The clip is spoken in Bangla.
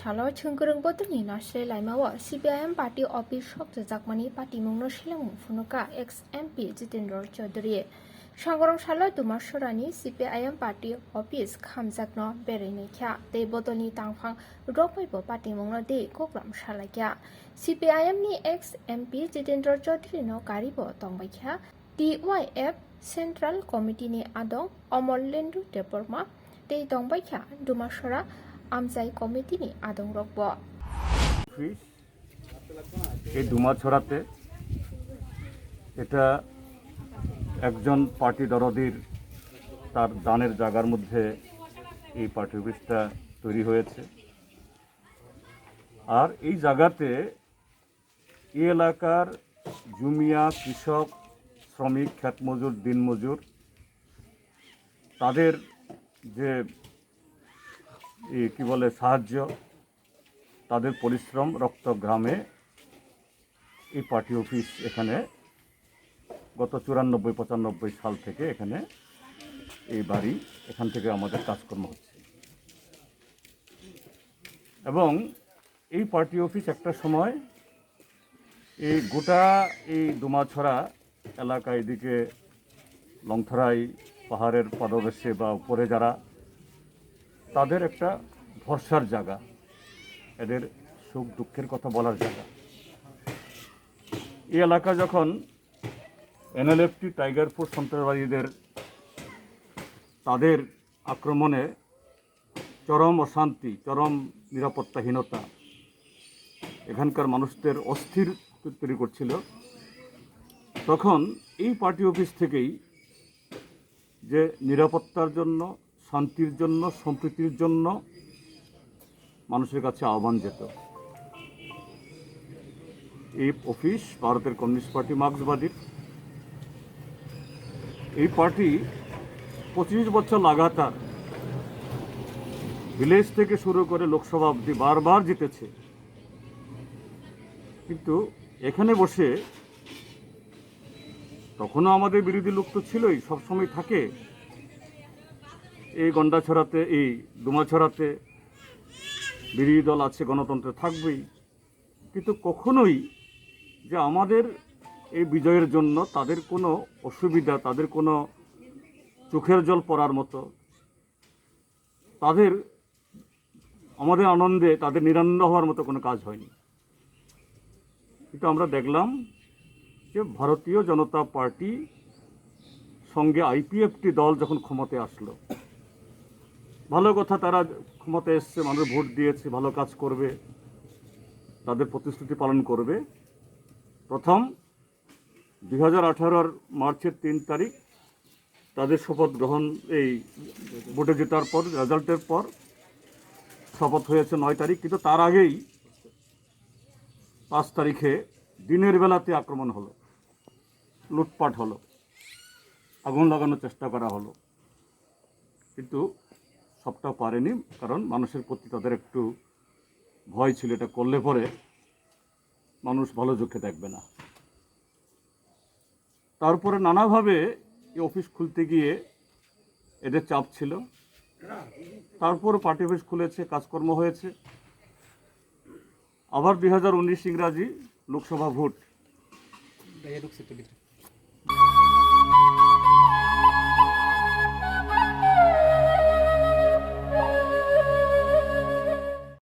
সালো ছুংকরং বতনি নাসলে লাইমাও সিপিআইএম পার্টি অফিস শক্ত জাকমানি পার্টি মুংনো শিলামু ফুনুকা এক্স এমপি জিতেন্দ্র চৌধুরী সংগরং সালো দুমাসরানি সিপিআইএম পার্টি অফিস খামজাকনো বেরাयनायख्या दे बदलनि तांफां रकबायबो पार्टी मुंनो दे कोग्राम सालायख्या सिपिआइएम नि एक्स एमपि जितेंद्र चौधुरी नो गारिबो तंबायख्या टीवाइएफ सेंट्रल कमिटी नि आदं अमरलेन्दु देबबर्मा दे तंबायख्या दुमासरा আমজাই কমিটিনি আদং রকব এই দুমাছড়াতে এটা একজন পার্টি দরদির তার দানের জায়গার মধ্যে এই পার্টি অফিসটা তৈরি হয়েছে। আর এই জায়গাতে এই এলাকার জুমিয়া কৃষক শ্রমিক ক্ষেতমজুর দিনমজুর তাদের যে কি বলে সাহায্য তাদের পরিশ্রম রক্ত গ্রামে এই পার্টি অফিস এখানে গত 94-95 সাল থেকে এখানে এই বাড়ি এখান থেকে আমাদের কাজকর্ম হচ্ছে এবং এই পার্টি অফিস একটা সময় এই গোটা এই দুমাছড়া এলাকা এদিকে লংথরাই পাহাড়ের পাদদেশে বা উপরে যারা তাদের একটা ভরসার জায়গা, এদের সুখ দুঃখের কথা বলার জায়গা। এই এলাকা যখন এনএলএফটি টাইগার ফোর্স সন্ত্রাসবাদীদের তাদের আক্রমণে চরম অশান্তি চরম নিরাপত্তাহীনতা এখানকার মানুষদের অস্থির তৈরি করছিল, তখন এই পার্টি অফিস থেকেই যে নিরাপত্তার জন্য শান্তির জন্য সম্প্রীতির জন্য মানুষের কাছে আহ্বান যেত। এই অফিস ভারতের কমিউনিস্ট পার্টি মার্ক্সবাদীর এই পার্টি 25 বছর লাগাতার ভিলেজ থেকে শুরু করে লোকসভা অবধি বারবার জিতেছে, কিন্তু এখানে বসে তখনও আমাদের বিরোধী লোক তো ছিলই, সবসময় থাকে। এই গন্ডাছড়াতে এই দুমাছড়াতে বিরোধী দল আছে, গণতন্ত্রে থাকবেই, কিন্তু কখনোই যে আমাদের এই বিজয়ের জন্য তাদের কোনো অসুবিধা, তাদের কোনো চোখের জল পড়ার মতো, তাদের আমাদের আনন্দে তাদের নিরানন্দ হওয়ার মতো কোনো কাজ হয়নি। কিন্তু আমরা দেখলাম যে ভারতীয় জনতা পার্টি সঙ্গে আইপিএফটি দল যখন ক্ষমতায় আসলো, ভালো কথা, তারা ক্ষমতায় এসছে, মানুষ ভোট দিয়েছে, ভালো কাজ করবে, তাদের প্রতিশ্রুতি পালন করবে। প্রথম 2018 মার্চের 3 তারিখ তাদের শপথ গ্রহণ, এই ভোটে জেতার পর রেজাল্টের পর শপথ হয়েছে 9 তারিখ, কিন্তু তার আগেই 5 তারিখে দিনের বেলাতে আক্রমণ হলো, লুটপাট হলো, আগুন লাগানোর চেষ্টা করা হলো, কিন্তু সবটা পারেনি, কারণ মানুষের প্রতি তাদের একটু ভয় ছিল, এটা করলে পরে মানুষ ভালো চোখে দেখবে না। তারপরে নানাভাবে এই অফিস খুলতে গিয়ে এদের চাপ ছিল, তারপর পার্টি অফিস খুলেছে, কাজকর্ম হয়েছে। আবার 2019 ইংরাজি লোকসভা ভোট